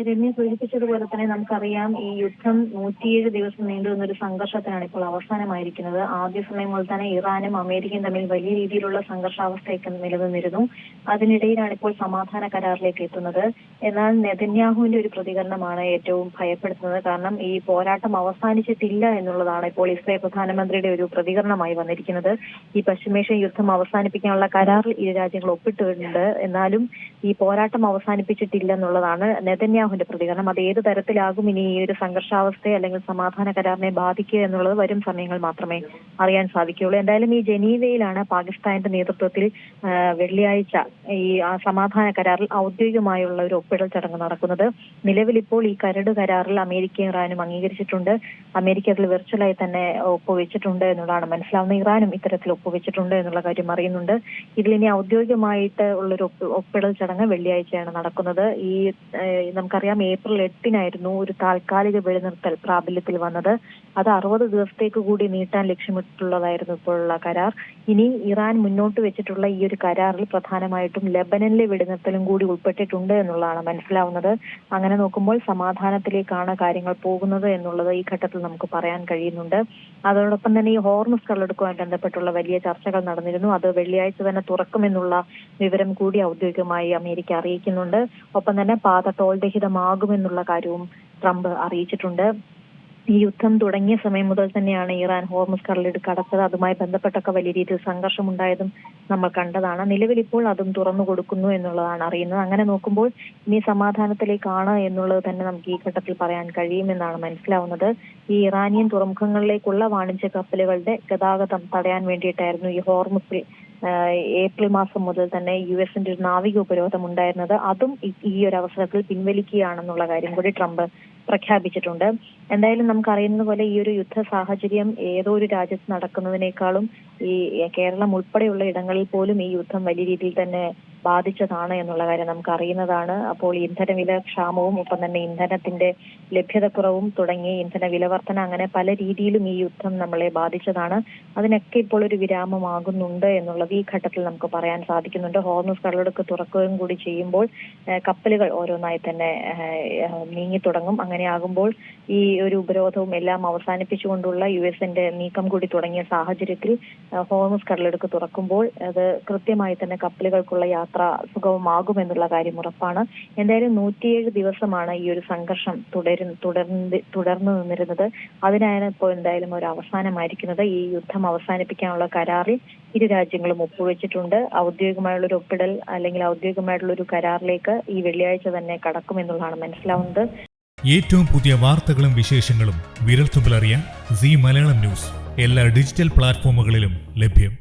രമ്യ സൂചിപ്പിച്ചതുപോലെ തന്നെ നമുക്കറിയാം ഈ യുദ്ധം 107 ദിവസം നീണ്ടുനിന്ന ഒരു സംഘർഷത്തിനാണ് ഇപ്പോൾ അവസാനമായിരിക്കുന്നത്. ആദ്യ സമയം മുതൽ തന്നെ ഇറാനും അമേരിക്കയും തമ്മിൽ വലിയ രീതിയിലുള്ള സംഘർഷാവസ്ഥയൊക്കെ നിലനിന്നിരുന്നു. അതിനിടയിലാണ് ഇപ്പോൾ സമാധാന കരാറിലേക്ക് എത്തുന്നത്. എന്നാൽ നെതന്യാഹുവിന്റെ ഒരു പ്രതികരണമാണ് ഏറ്റവും ഭയപ്പെടുത്തുന്നത്. കാരണം ഈ പോരാട്ടം അവസാനിച്ചിട്ടില്ല എന്നുള്ളതാണ് ഇപ്പോൾ ഇസ്രായേൽ പ്രധാനമന്ത്രിയുടെ ഒരു പ്രതികരണമായി വന്നിരിക്കുന്നത്. ഈ പശ്ചിമേഷ്യൻ യുദ്ധം അവസാനിപ്പിക്കാനുള്ള കരാറിൽ ഇരു രാജ്യങ്ങൾ ഒപ്പിട്ടിട്ടുണ്ട്. എന്നാലും ഈ പോരാട്ടം അവസാനിപ്പിച്ചിട്ടില്ല എന്നുള്ളതാണ് നെതന്യാഹുവിന്റെ പ്രതികരണം. അത് ഏത് തരത്തിലാകും ഇനി ഈ ഒരു സംഘർഷാവസ്ഥയെ അല്ലെങ്കിൽ സമാധാന കരാറിനെ ബാധിക്കുക എന്നുള്ളത് വരും സമയങ്ങൾ മാത്രമേ അറിയാൻ സാധിക്കുകയുള്ളൂ. എന്തായാലും ഈ ജനീവയിലാണ് പാകിസ്ഥാന്റെ നേതൃത്വത്തിൽ വെള്ളിയാഴ്ച ഈ സമാധാന കരാറിൽ ഔദ്യോഗികമായുള്ള ഒരു ഒപ്പിടൽ ചടങ്ങ് നടക്കുന്നത്. നിലവിൽ ഇപ്പോൾ ഈ കരട് കരാറിൽ അമേരിക്കയും ഇറാനും അംഗീകരിച്ചിട്ടുണ്ട്. അമേരിക്ക അതിൽ വെർച്വലായി തന്നെ ഒപ്പുവെച്ചിട്ടുണ്ട് എന്നുള്ളതാണ് മനസ്സിലാവുന്നത്. ഇറാനും ഇത്തരത്തിൽ ഒപ്പുവെച്ചിട്ടുണ്ട് എന്നുള്ള കാര്യം അറിയുന്നുണ്ട്. ഇതിലിനി ഔദ്യോഗികമായിട്ട് ഉള്ളൊരു ഒപ്പിടൽ ചടങ്ങ് വെള്ളിയാഴ്ചയാണ് നടക്കുന്നത്. ഈ നമുക്കറിയാം ഏപ്രിൽ 8-നായിരുന്നു ഒരു താൽക്കാലിക വെടിനിർത്തൽ പ്രാബല്യത്തിൽ വന്നത്. അത് 60 ദിവസത്തേക്ക് കൂടി നീട്ടാൻ ലക്ഷ്യമിട്ടുള്ളതായിരുന്നു ഇപ്പോഴുള്ള കരാർ. ഇനി ഇറാൻ മുന്നോട്ട് വെച്ചിട്ടുള്ള ഈ ഒരു കരാറിൽ പ്രധാനമായിട്ടും ലെബനനിലെ വെടിനിർത്തലും കൂടി ഉൾപ്പെട്ടിട്ടുണ്ട് എന്നുള്ളതാണ് മനസ്സിലാവുന്നത്. അങ്ങനെ നോക്കുമ്പോൾ സമാധാനത്തിലേക്കാണ് കാര്യങ്ങൾ പോകുന്നത് എന്നുള്ളത് ഈ ഘട്ടത്തിൽ നമുക്ക് പറയാൻ കഴിയുന്നുണ്ട്. അതോടൊപ്പം തന്നെ ഈ ഹോർമുസ് കടലെടുക്കുമായി ബന്ധപ്പെട്ടുള്ള വലിയ ചർച്ചകൾ നടന്നിരുന്നു. അത് വെള്ളിയാഴ്ച തന്നെ തുറക്കുമെന്നുള്ള വിവരം കൂടി ഔദ്യോഗികമായി അമേരിക്ക അറിയിക്കുന്നുണ്ട്. ഒപ്പം തന്നെ പാത ടോൾരഹിതമാകുമെന്നുള്ള കാര്യവും ട്രംപ് അറിയിച്ചിട്ടുണ്ട്. ഈ യുദ്ധം തുടങ്ങിയ സമയം മുതൽ തന്നെയാണ് ഇറാൻ ഹോർമുസ് കടലിടുക്ക് അടച്ചത്. അതുമായി ബന്ധപ്പെട്ടൊക്കെ വലിയ രീതിയിൽ സംഘർഷമുണ്ടായതും നമ്മൾ കണ്ടതാണ്. നിലവിൽ ഇപ്പോൾ അതും തുറന്നു കൊടുക്കുന്നു എന്നുള്ളതാണ് അറിയുന്നത്. അങ്ങനെ നോക്കുമ്പോൾ ഇനി സമാധാനത്തിലേക്കാണ് എന്നുള്ളത് തന്നെ നമുക്ക് ഈ ഘട്ടത്തിൽ പറയാൻ കഴിയുമെന്നാണ് മനസ്സിലാവുന്നത്. ഈ ഇറാനിയൻ തുറമുഖങ്ങളിലേക്കുള്ള വാണിജ്യ കപ്പലുകളുടെ ഗതാഗതം തടയാൻ വേണ്ടിയിട്ടായിരുന്നു ഈ ഹോർമുസിൽ ഏപ്രിൽ മാസം മുതൽ തന്നെ യുഎസിന്റെ ഒരു നാവിക ഉപരോധം ഉണ്ടായിരുന്നത്. അതും ഈ ഒരു അവസരത്തിൽ പിൻവലിക്കുകയാണെന്നുള്ള കാര്യം കൂടി ട്രംപ് പ്രഖ്യാപിച്ചിട്ടുണ്ട്. എന്തായാലും നമുക്കറിയുന്നത് പോലെ ഈ ഒരു യുദ്ധ സാഹചര്യം ഏതോ ഒരു രാജ്യത്ത് നടക്കുന്നതിനേക്കാളും ഈ കേരളം ഉൾപ്പെടെയുള്ള ഇടങ്ങളിൽ പോലും ഈ യുദ്ധം വലിയ രീതിയിൽ തന്നെ ബാധിച്ചതാണ് എന്നുള്ള കാര്യം നമുക്ക് അറിയുന്നതാണ്. അപ്പോൾ ഇന്ധനവില ക്ഷാമവും ഒപ്പം തന്നെ ഇന്ധനത്തിന്റെ ലഭ്യതക്കുറവും തുടങ്ങി ഇന്ധന വിലവർധന അങ്ങനെ പല രീതിയിലും ഈ യുദ്ധം നമ്മളെ ബാധിച്ചതാണ്. അതിനൊക്കെ ഇപ്പോൾ ഒരു വിരാമമാകുന്നുണ്ട് എന്നുള്ളത് ഈ ഘട്ടത്തിൽ നമുക്ക് പറയാൻ സാധിക്കുന്നുണ്ട്. ഹോർമുസ് കടലിടുക്ക് തുറക്കുകയും കൂടി ചെയ്യുമ്പോൾ കപ്പലുകൾ ഓരോന്നായി തന്നെ നീങ്ങി തുടങ്ങും. അങ്ങനെയാകുമ്പോൾ ഈ ഒരു ഉപരോധവും എല്ലാം അവസാനിപ്പിച്ചുകൊണ്ടുള്ള യുഎസിന്റെ നീക്കം കൂടി തുടങ്ങിയ സാഹചര്യത്തിൽ ഹോർമുസ് കടലിടുക്ക് തുറക്കുമ്പോൾ അത് കൃത്യമായി തന്നെ കപ്പലുകൾക്കുള്ള യാത്ര സുഗമമാകുമെന്നുള്ള കാര്യം ഉറപ്പാണ്. എന്തായാലും 107 ദിവസമാണ് ഈ ഒരു സംഘർഷം തുടർന്നു നിന്നിരുന്നത്. അതിനാണ് ഇപ്പോൾ എന്തായാലും ഒരു അവസാനമായിരിക്കുന്നത്. ഈ യുദ്ധം അവസാനിപ്പിക്കാനുള്ള കരാറിൽ ഇരു രാജ്യങ്ങളും ഒപ്പുവെച്ചിട്ടുണ്ട്. ഔദ്യോഗികമായുള്ള ഒരു ഒപ്പിടൽ അല്ലെങ്കിൽ ഔദ്യോഗികമായിട്ടുള്ള ഒരു കരാറിലേക്ക് ഈ വെള്ളിയാഴ്ച തന്നെ കടക്കുമെന്നുള്ളതാണ് മനസ്സിലാവുന്നത്. ഏറ്റവും പുതിയ വാർത്തകളും വിശേഷങ്ങളും വിരൽത്തുമ്പിലറിയാൻ സീ മലയാളം ന്യൂസ് എല്ലാ ഡിജിറ്റൽ പ്ലാറ്റ്ഫോമുകളിലും ലഭ്യം.